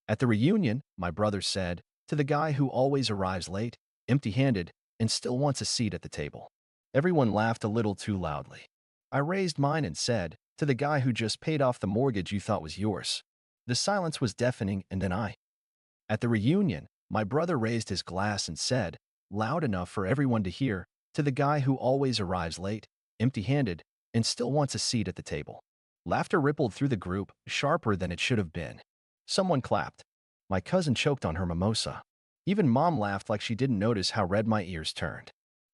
At the reunion, my brother said, to the guy who always arrives late, empty-handed, and still wants a seat at the table. Everyone laughed a little too loudly. I raised mine and said, to the guy who just paid off the mortgage you thought was yours. The silence was deafening, and then At the reunion, my brother raised his glass and said, loud enough for everyone to hear, to the guy who always arrives late, empty-handed, and still wants a seat at the table. Laughter rippled through the group, sharper than it should have been. Someone clapped. My cousin choked on her mimosa. Even Mom laughed like she didn't notice how red my ears turned.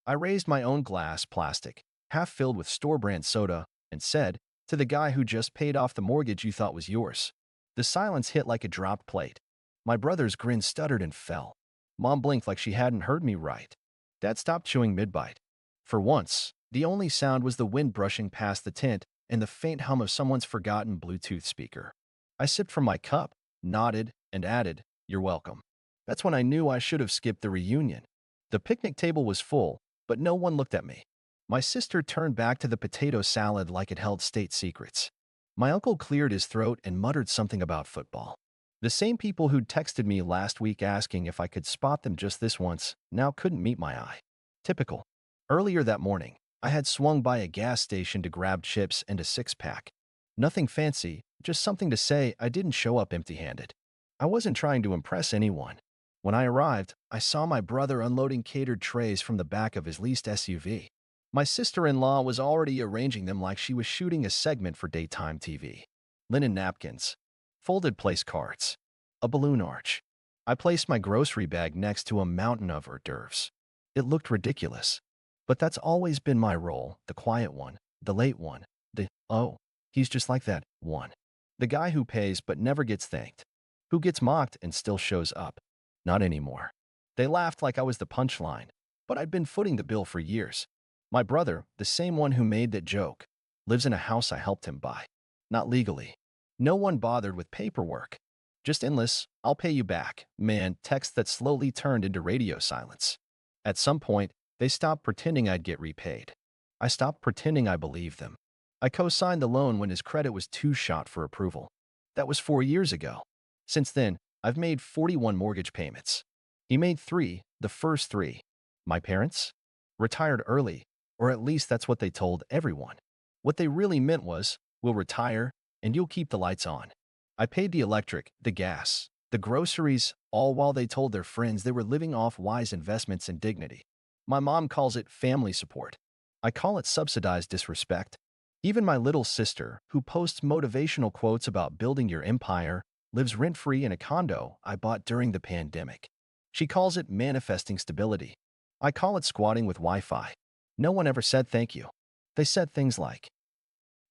I raised my own glass, plastic, half filled with store-brand soda, and said, to the guy who just paid off the mortgage you thought was yours. The silence hit like a dropped plate. My brother's grin stuttered and fell. Mom blinked like she hadn't heard me right. Dad stopped chewing mid-bite. For once, the only sound was the wind brushing past the tent and the faint hum of someone's forgotten Bluetooth speaker. I sipped from my cup, nodded, and added, "You're welcome." That's when I knew I should have skipped the reunion. The picnic table was full, but no one looked at me. My sister turned back to the potato salad like it held state secrets. My uncle cleared his throat and muttered something about football. The same people who'd texted me last week asking if I could spot them just this once now couldn't meet my eye. Typical. Earlier that morning, I had swung by a gas station to grab chips and a six-pack. Nothing fancy, just something to say I didn't show up empty-handed. I wasn't trying to impress anyone. When I arrived, I saw my brother unloading catered trays from the back of his leased SUV. My sister-in-law was already arranging them like she was shooting a segment for daytime TV. Linen napkins, folded place cards, a balloon arch. I placed my grocery bag next to a mountain of hors d'oeuvres. It looked ridiculous. But that's always been my role, the quiet one, the late one, oh, he's just like that one. The guy who pays but never gets thanked. Who gets mocked and still shows up. Not anymore. They laughed like I was the punchline, but I'd been footing the bill for years. My brother, the same one who made that joke, lives in a house I helped him buy. Not legally. No one bothered with paperwork. Just endless, "I'll pay you back," man, text that slowly turned into radio silence. At some point, they stopped pretending I'd get repaid. I stopped pretending I believed them. I co-signed the loan when his credit was too shot for approval. That was 4 years ago. Since then, I've made 41 mortgage payments. He made 3, the first 3. My parents? Retired early, or at least that's what they told everyone. What they really meant was, we'll retire, and you'll keep the lights on. I paid the electric, the gas, the groceries, all while they told their friends they were living off wise investments and dignity. My mom calls it family support. I call it subsidized disrespect. Even my little sister, who posts motivational quotes about building your empire, lives rent-free in a condo I bought during the pandemic. She calls it manifesting stability. I call it squatting with Wi-Fi. No one ever said thank you. They said things like,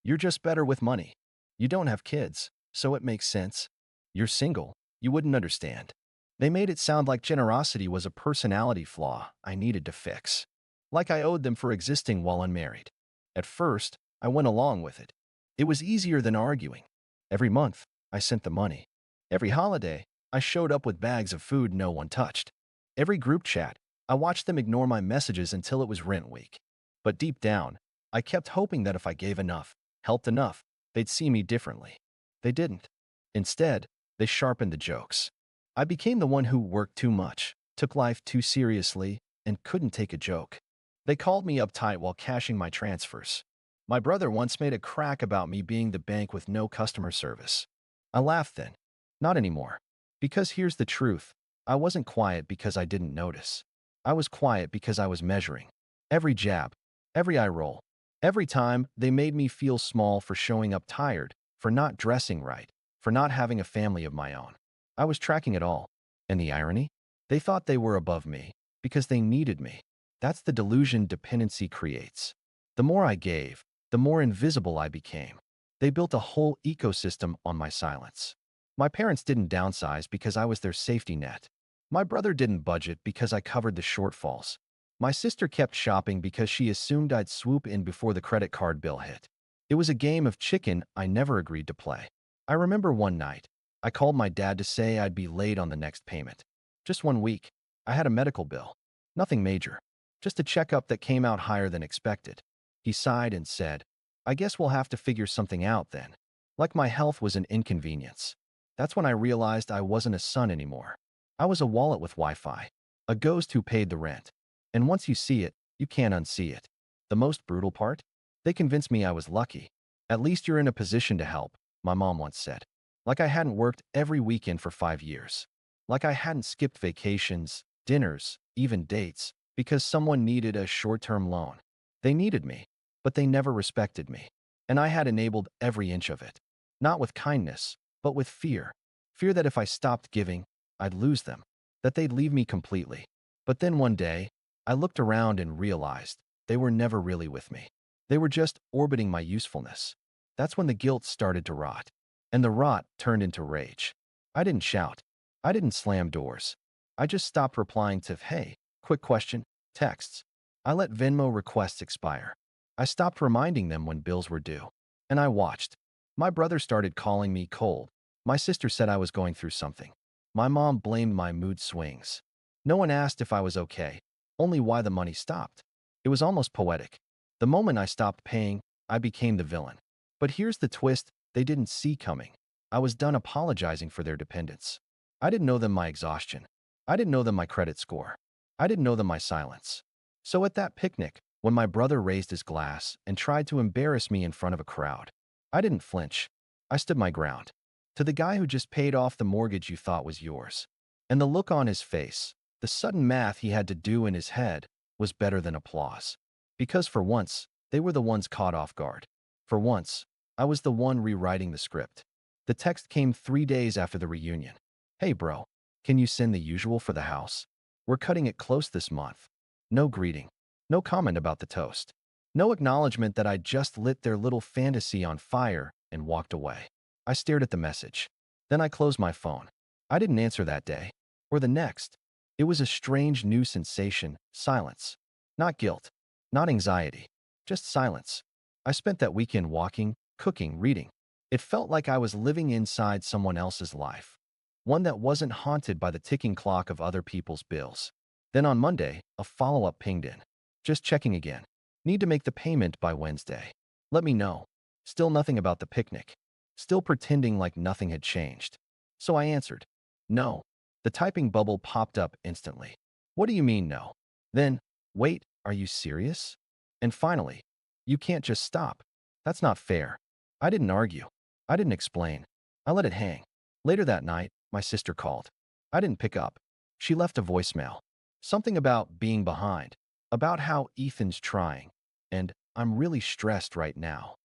"You're just better with money. You don't have kids, so it makes sense. You're single, you wouldn't understand." They made it sound like generosity was a personality flaw I needed to fix. Like I owed them for existing while unmarried. At first, I went along with it. It was easier than arguing. Every month, I sent the money. Every holiday, I showed up with bags of food no one touched. Every group chat, I watched them ignore my messages until it was rent week. But deep down, I kept hoping that if I gave enough, helped enough, they'd see me differently. They didn't. Instead, they sharpened the jokes. I became the one who worked too much, took life too seriously, and couldn't take a joke. They called me uptight while cashing my transfers. My brother once made a crack about me being the bank with no customer service. I laughed then. Not anymore. Because here's the truth. I wasn't quiet because I didn't notice. I was quiet because I was measuring. Every jab, every eye roll, every time they made me feel small for showing up tired, for not dressing right, for not having a family of my own. I was tracking it all. And the irony? They thought they were above me because they needed me. That's the delusion dependency creates. The more I gave, the more invisible I became. They built a whole ecosystem on my silence. My parents didn't downsize because I was their safety net. My brother didn't budget because I covered the shortfalls. My sister kept shopping because she assumed I'd swoop in before the credit card bill hit. It was a game of chicken I never agreed to play. I remember one night, I called my dad to say I'd be late on the next payment. Just 1 week. I had a medical bill. Nothing major. Just a checkup that came out higher than expected. He sighed and said, "I guess we'll have to figure something out then." Like my health was an inconvenience. That's when I realized I wasn't a son anymore. I was a wallet with Wi-Fi, a ghost who paid the rent. And once you see it, you can't unsee it. The most brutal part? They convinced me I was lucky. At least you're in a position to help, my mom once said. Like I hadn't worked every weekend for 5 years. Like I hadn't skipped vacations, dinners, even dates, because someone needed a short-term loan. They needed me, but they never respected me. And I had enabled every inch of it. Not with kindness, but with fear. Fear that if I stopped giving, I'd lose them, that they'd leave me completely. But then one day, I looked around and realized they were never really with me. They were just orbiting my usefulness. That's when the guilt started to rot. And the rot turned into rage. I didn't shout. I didn't slam doors. I just stopped replying to, hey, quick question, texts. I let Venmo requests expire. I stopped reminding them when bills were due. And I watched. My brother started calling me cold. My sister said I was going through something. My mom blamed my mood swings. No one asked if I was okay, only why the money stopped. It was almost poetic. The moment I stopped paying, I became the villain. But here's the twist they didn't see coming. I was done apologizing for their dependence. I didn't know them my exhaustion. I didn't know them my credit score. I didn't know them my silence. So at that picnic, when my brother raised his glass and tried to embarrass me in front of a crowd, I didn't flinch. I stood my ground. To the guy who just paid off the mortgage you thought was yours. And the look on his face, the sudden math he had to do in his head, was better than applause. Because for once, they were the ones caught off guard. For once, I was the one rewriting the script. The text came 3 days after the reunion. Hey bro, can you send the usual for the house? We're cutting it close this month. No greeting. No comment about the toast. No acknowledgement that I just lit their little fantasy on fire and walked away. I stared at the message. Then I closed my phone. I didn't answer that day. Or the next. It was a strange new sensation, silence. Not guilt. Not anxiety. Just silence. I spent that weekend walking, cooking, reading. It felt like I was living inside someone else's life. One that wasn't haunted by the ticking clock of other people's bills. Then on Monday, a follow-up pinged in. Just checking again. Need to make the payment by Wednesday. Let me know. Still nothing about the picnic. Still pretending like nothing had changed. So I answered, no. The typing bubble popped up instantly. What do you mean no? Then, wait, are you serious? And finally, you can't just stop. That's not fair. I didn't argue. I didn't explain. I let it hang. Later that night, my sister called. I didn't pick up. She left a voicemail. Something about being behind. About how Ethan's trying. And I'm really stressed right now.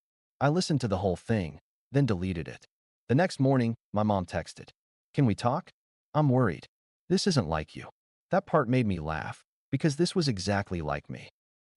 I listened to the whole thing, then deleted it. The next morning, my mom texted. Can we talk? I'm worried. This isn't like you. That part made me laugh, because this was exactly like me.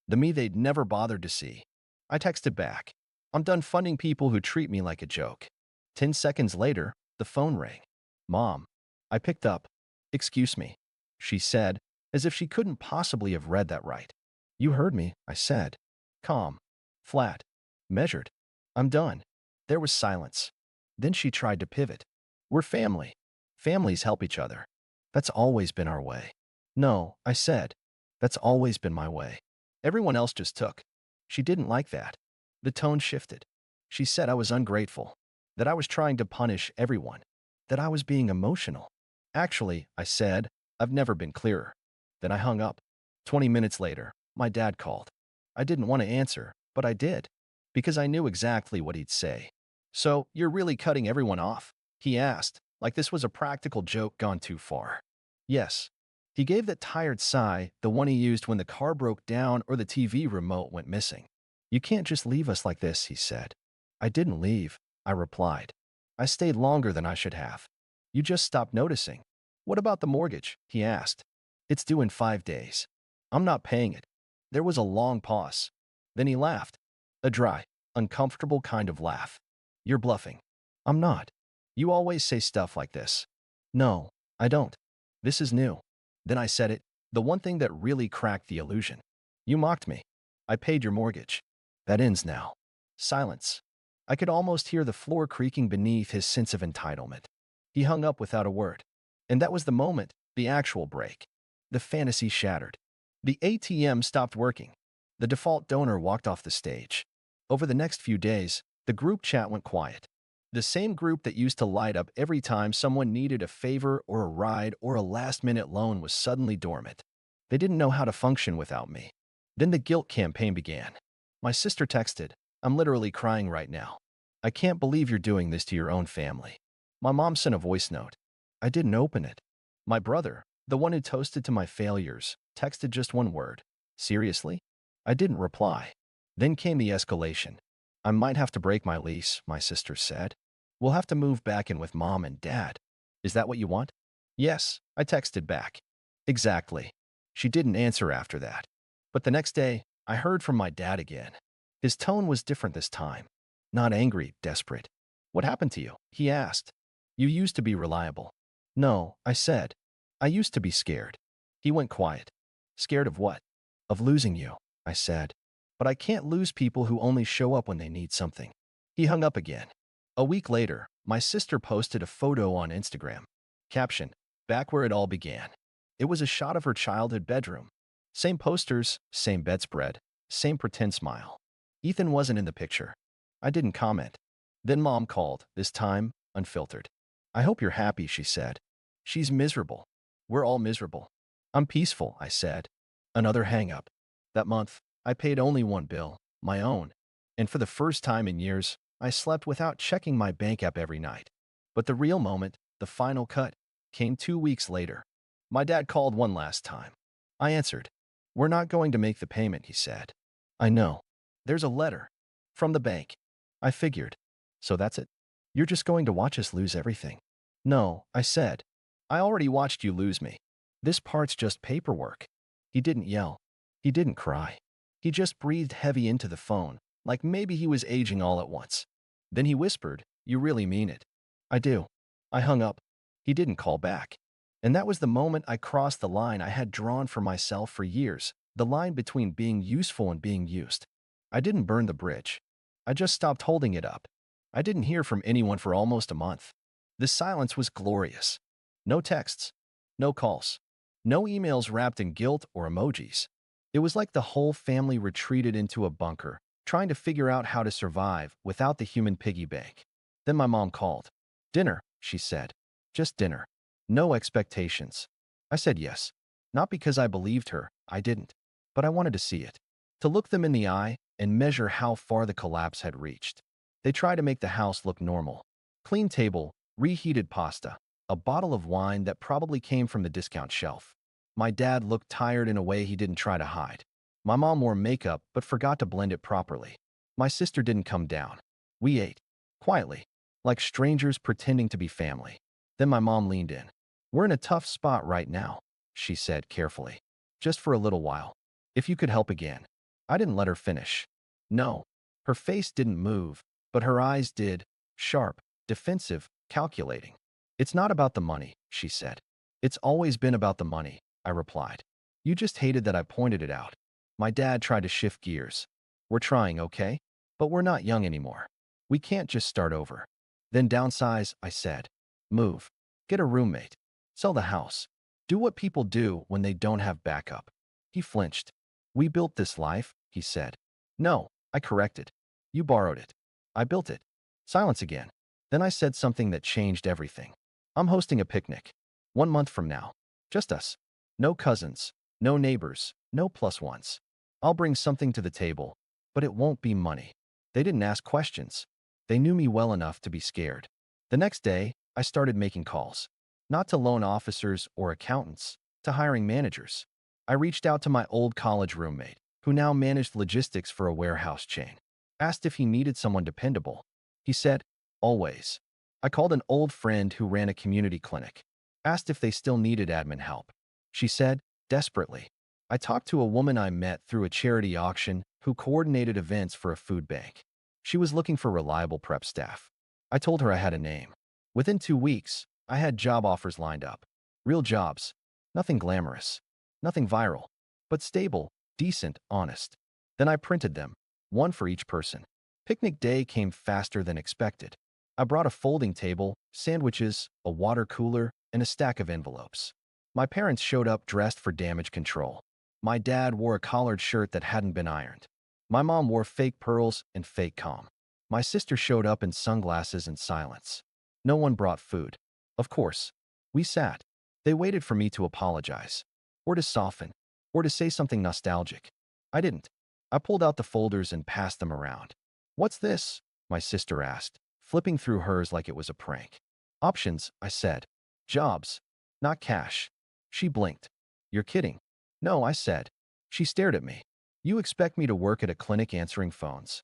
The me they'd never bothered to see. I texted back. I'm done funding people who treat me like a joke. 10 seconds later, the phone rang. Mom. I picked up. Excuse me, she said, as if she couldn't possibly have read that right. You heard me, I said. Calm. Flat. Measured. I'm done. There was silence. Then she tried to pivot. We're family. Families help each other. That's always been our way. No, I said. That's always been my way. Everyone else just took. She didn't like that. The tone shifted. She said I was ungrateful, that I was trying to punish everyone, that I was being emotional. Actually, I said, I've never been clearer. Then I hung up. 20 minutes later, my dad called. I didn't want to answer, but I did, because I knew exactly what he'd say. So, you're really cutting everyone off? He asked, like this was a practical joke gone too far. Yes. He gave that tired sigh, the one he used when the car broke down or the TV remote went missing. You can't just leave us like this, he said. I didn't leave, I replied. I stayed longer than I should have. You just stopped noticing. What about the mortgage? He asked. It's due in 5 days. I'm not paying it. There was a long pause. Then he laughed. A dry, uncomfortable kind of laugh. You're bluffing. I'm not. You always say stuff like this. No, I don't. This is new. Then I said it, the one thing that really cracked the illusion. You mocked me. I paid your mortgage. That ends now. Silence. I could almost hear the floor creaking beneath his sense of entitlement. He hung up without a word. And that was the moment, the actual break. The fantasy shattered. The ATM stopped working. The default donor walked off the stage. Over the next few days, the group chat went quiet. The same group that used to light up every time someone needed a favor or a ride or a last-minute loan was suddenly dormant. They didn't know how to function without me. Then the guilt campaign began. My sister texted, "I'm literally crying right now. I can't believe you're doing this to your own family." My mom sent a voice note. I didn't open it. My brother, the one who toasted to my failures, texted just one word. "Seriously?" I didn't reply. Then came the escalation. "I might have to break my lease," my sister said. "We'll have to move back in with mom and dad. Is that what you want?" "Yes," I texted back. "Exactly." She didn't answer after that. But the next day, I heard from my dad again. His tone was different this time. Not angry, desperate. "What happened to you?" he asked. "You used to be reliable." "No," I said. "I used to be scared." He went quiet. "Scared of what?" "Of losing you," I said. "But I can't lose people who only show up when they need something." He hung up again. A week later, my sister posted a photo on Instagram. Caption, "Back where it all began." It was a shot of her childhood bedroom. Same posters, same bedspread, same pretend smile. Ethan wasn't in the picture. I didn't comment. Then mom called, this time, unfiltered. "I hope you're happy," she said. "She's miserable. We're all miserable." "I'm peaceful," I said. Another hang-up. That month, I paid only one bill, my own. And for the first time in years, I slept without checking my bank app every night. But the real moment, the final cut, came 2 weeks later. My dad called one last time. I answered. "We're not going to make the payment," he said. "I know. There's a letter. From the bank." I figured. "So that's it? You're just going to watch us lose everything?" "No," I said. "I already watched you lose me. This part's just paperwork." He didn't yell. He didn't cry. He just breathed heavy into the phone, like maybe he was aging all at once. Then he whispered, "You really mean it?" "I do." I hung up. He didn't call back. And that was the moment I crossed the line I had drawn for myself for years, the line between being useful and being used. I didn't burn the bridge. I just stopped holding it up. I didn't hear from anyone for almost a month. The silence was glorious. No texts. No calls. No emails wrapped in guilt or emojis. It was like the whole family retreated into a bunker, trying to figure out how to survive without the human piggy bank. Then my mom called. "Dinner," she said. "Just dinner. No expectations." I said yes. Not because I believed her, I didn't. But I wanted to see it. To look them in the eye and measure how far the collapse had reached. They tried to make the house look normal. Clean table, reheated pasta, a bottle of wine that probably came from the discount shelf. My dad looked tired in a way he didn't try to hide. My mom wore makeup but forgot to blend it properly. My sister didn't come down. We ate. Quietly. Like strangers pretending to be family. Then my mom leaned in. "We're in a tough spot right now," she said carefully. "Just for a little while. If you could help again." I didn't let her finish. "No." Her face didn't move, but her eyes did. Sharp, defensive, calculating. "It's not about the money," she said. "It's always been about the money," I replied. "You just hated that I pointed it out." My dad tried to shift gears. "We're trying, okay? But we're not young anymore. We can't just start over." "Then downsize," I said. "Move. Get a roommate. Sell the house. Do what people do when they don't have backup." He flinched. "We built this life," he said. "No," I corrected. "You borrowed it." "I built it." Silence again. Then I said something that changed everything. "I'm hosting a picnic. 1 month from now. Just us. No cousins. No neighbors. No plus ones. I'll bring something to the table, but it won't be money." They didn't ask questions. They knew me well enough to be scared. The next day, I started making calls. Not to loan officers or accountants, to hiring managers. I reached out to my old college roommate, who now managed logistics for a warehouse chain. Asked if he needed someone dependable. He said, "Always." I called an old friend who ran a community clinic. Asked if they still needed admin help. She said, desperately. I talked to a woman I met through a charity auction who coordinated events for a food bank. She was looking for reliable prep staff. I told her I had a name. Within 2 weeks, I had job offers lined up. Real jobs. Nothing glamorous. Nothing viral. But stable, decent, honest. Then I printed them. One for each person. Picnic day came faster than expected. I brought a folding table, sandwiches, a water cooler, and a stack of envelopes. My parents showed up dressed for damage control. My dad wore a collared shirt that hadn't been ironed. My mom wore fake pearls and fake calm. My sister showed up in sunglasses and silence. No one brought food. Of course. We sat. They waited for me to apologize, or to soften, or to say something nostalgic. I didn't. I pulled out the folders and passed them around. "What's this?" my sister asked, flipping through hers like it was a prank. "Options," I said. "Jobs, not cash." She blinked. "You're kidding." "No," I said. She stared at me. "You expect me to work at a clinic answering phones?"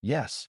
"Yes."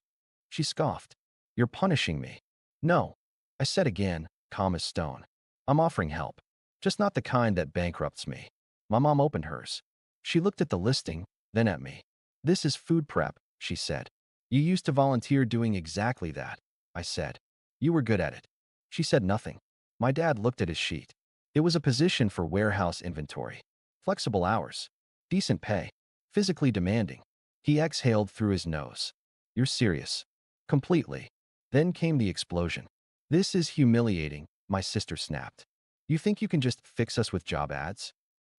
She scoffed. "You're punishing me." "No." I said again, calm as stone. "I'm offering help. Just not the kind that bankrupts me." My mom opened hers. She looked at the listing, then at me. "This is food prep," she said. "You used to volunteer doing exactly that," I said. "You were good at it." She said nothing. My dad looked at his sheet. It was a position for warehouse inventory. Flexible hours. Decent pay. Physically demanding. He exhaled through his nose. "You're serious." "Completely." Then came the explosion. "This is humiliating," my sister snapped. "You think you can just fix us with job ads?"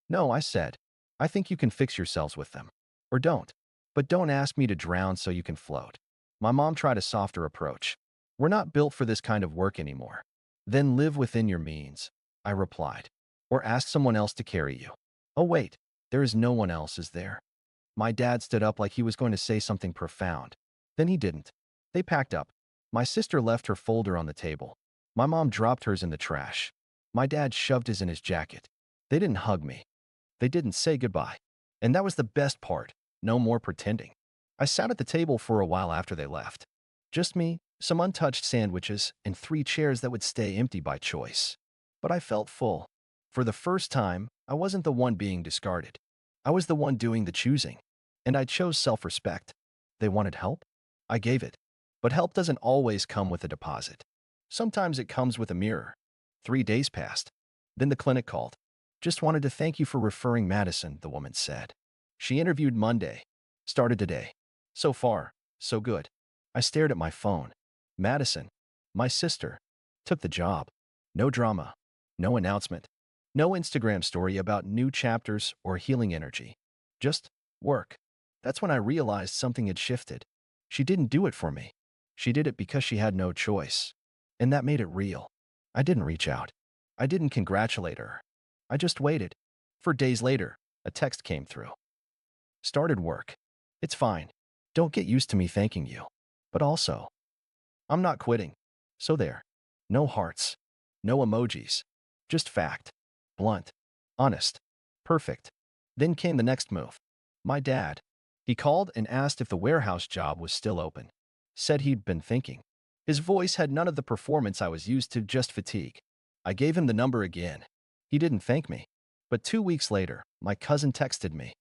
"No," I said. "I think you can fix yourselves with them. Or don't. But don't ask me to drown so you can float." My mom tried a softer approach. "We're not built for this kind of work anymore." "Then live within your means," I replied. "Or ask someone else to carry you." "Oh wait, there is no one else, is there?" My dad stood up like he was going to say something profound. Then he didn't. They packed up. My sister left her folder on the table. My mom dropped hers in the trash. My dad shoved his in his jacket. They didn't hug me. They didn't say goodbye. And that was the best part. No more pretending. I sat at the table for a while after they left. Just me, some untouched sandwiches, and 3 chairs that would stay empty by choice. But I felt full. For the first time, I wasn't the one being discarded. I was the one doing the choosing. And I chose self-respect. They wanted help? I gave it. But help doesn't always come with a deposit. Sometimes it comes with a mirror. 3 days passed. Then the clinic called. "Just wanted to thank you for referring Madison," the woman said. She interviewed Monday. Started today. So far, so good. I stared at my phone. Madison, my sister, took the job. No drama. No announcement. No Instagram story about new chapters or healing energy. Just work. That's when I realized something had shifted. She didn't do it for me. She did it because she had no choice. And that made it real. I didn't reach out. I didn't congratulate her. I just waited. For days later, a text came through. "Started work. It's fine. Don't get used to me thanking you. But also, I'm not quitting." So there. No hearts. No emojis. Just fact. Blunt. Honest. Perfect. Then came the next move. My dad. He called and asked if the warehouse job was still open. Said he'd been thinking. His voice had none of the performance I was used to, just fatigue. I gave him the number again. He didn't thank me. But 2 weeks later, my cousin texted me.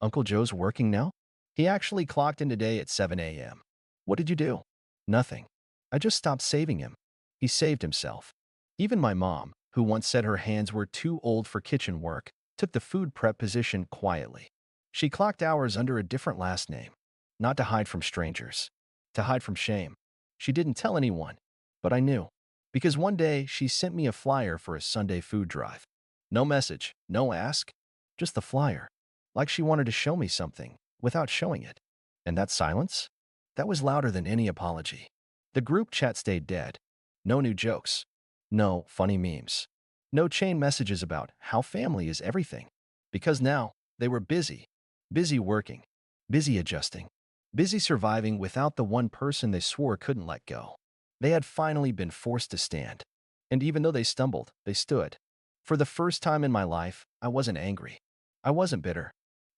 "Uncle Joe's working now?" He actually clocked in today at 7 a.m. "What did you do?" "Nothing. I just stopped saving him." He saved himself. Even my mom, who once said her hands were too old for kitchen work, took the food prep position quietly. She clocked hours under a different last name. Not to hide from strangers. To hide from shame. She didn't tell anyone. But I knew. Because one day she sent me a flyer for a Sunday food drive. No message, no ask, just the flyer. Like she wanted to show me something, without showing it. And that silence? That was louder than any apology. The group chat stayed dead. No new jokes. No funny memes. No chain messages about how family is everything. Because now, they were busy. Busy working. Busy adjusting. Busy surviving without the one person they swore couldn't let go. They had finally been forced to stand. And even though they stumbled, they stood. For the first time in my life, I wasn't angry. I wasn't bitter.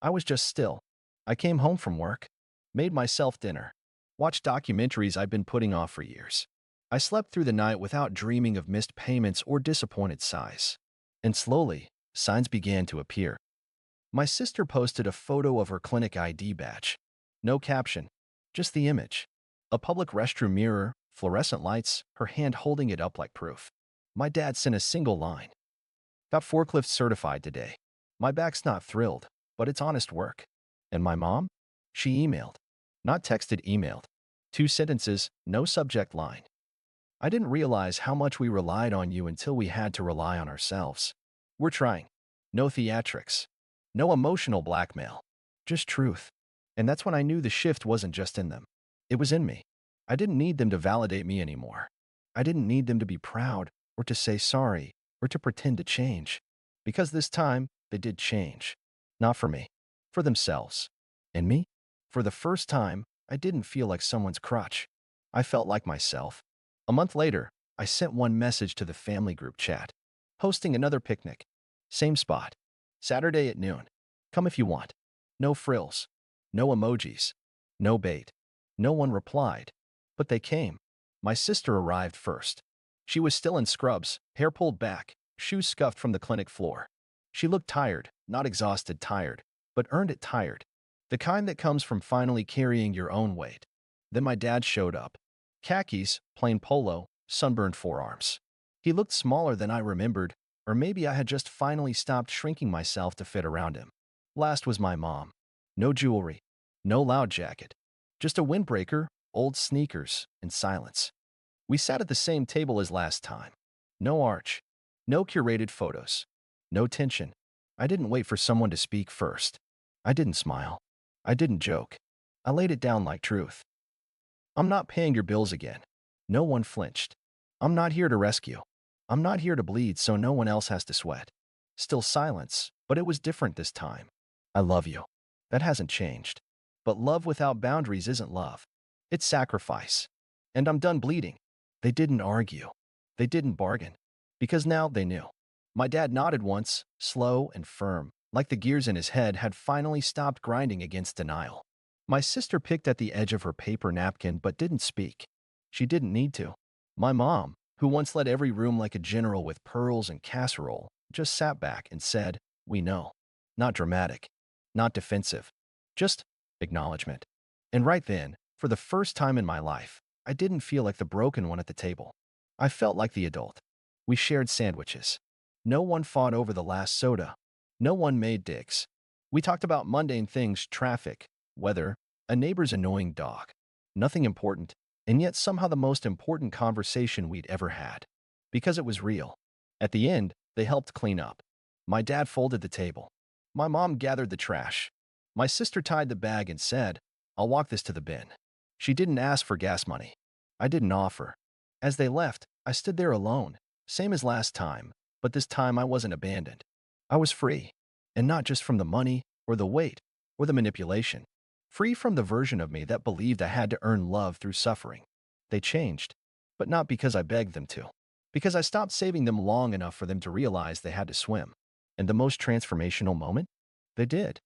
I was just still. I came home from work, made myself dinner, watched documentaries I'd been putting off for years. I slept through the night without dreaming of missed payments or disappointed sighs. And slowly, signs began to appear. My sister posted a photo of her clinic ID badge. No caption, just the image. A public restroom mirror, fluorescent lights, her hand holding it up like proof. My dad sent a single line. "Got forklift certified today. My back's not thrilled, but it's honest work." And my mom? She emailed. Not texted, emailed. 2 sentences, no subject line. "I didn't realize how much we relied on you until we had to rely on ourselves. We're trying. No theatrics. No emotional blackmail. Just truth." And that's when I knew the shift wasn't just in them. It was in me. I didn't need them to validate me anymore. I didn't need them to be proud or to say sorry or to pretend to change. Because this time, they did change. Not for me, for themselves. And me? For the first time, I didn't feel like someone's crutch. I felt like myself. A month later, I sent one message to the family group chat. Hosting another picnic. Same spot. Saturday at noon. Come if you want. No frills. No emojis. No bait. No one replied. But they came. My sister arrived first. She was still in scrubs, hair pulled back, shoes scuffed from the clinic floor. She looked tired, not exhausted tired, but earned it tired. The kind that comes from finally carrying your own weight. Then my dad showed up. Khakis, plain polo, sunburned forearms. He looked smaller than I remembered, or maybe I had just finally stopped shrinking myself to fit around him. Last was my mom. No jewelry, no loud jacket, just a windbreaker, old sneakers, and silence. We sat at the same table as last time. No arch, no curated photos, no tension. I didn't wait for someone to speak first. I didn't smile. I didn't joke. I laid it down like truth. I'm not paying your bills again. No one flinched. I'm not here to rescue. I'm not here to bleed so no one else has to sweat. Still silence, but it was different this time. I love you. That hasn't changed. But love without boundaries isn't love. It's sacrifice. And I'm done bleeding. They didn't argue. They didn't bargain. Because now they knew. My dad nodded once, slow and firm, like the gears in his head had finally stopped grinding against denial. My sister picked at the edge of her paper napkin but didn't speak. She didn't need to. My mom, who once led every room like a general with pearls and casserole, just sat back and said, "We know." Not dramatic, not defensive, just acknowledgement. And right then, for the first time in my life, I didn't feel like the broken one at the table. I felt like the adult. We shared sandwiches. No one fought over the last soda. No one made dicks. We talked about mundane things, traffic, weather, a neighbor's annoying dog. Nothing important, and yet somehow the most important conversation we'd ever had. Because it was real. At the end, they helped clean up. My dad folded the table. My mom gathered the trash. My sister tied the bag and said, "I'll walk this to the bin." She didn't ask for gas money. I didn't offer. As they left, I stood there alone, same as last time, but this time I wasn't abandoned. I was free, and not just from the money, or the weight, or the manipulation. Free from the version of me that believed I had to earn love through suffering. They changed, but not because I begged them to. Because I stopped saving them long enough for them to realize they had to swim. And the most transformational moment? They did.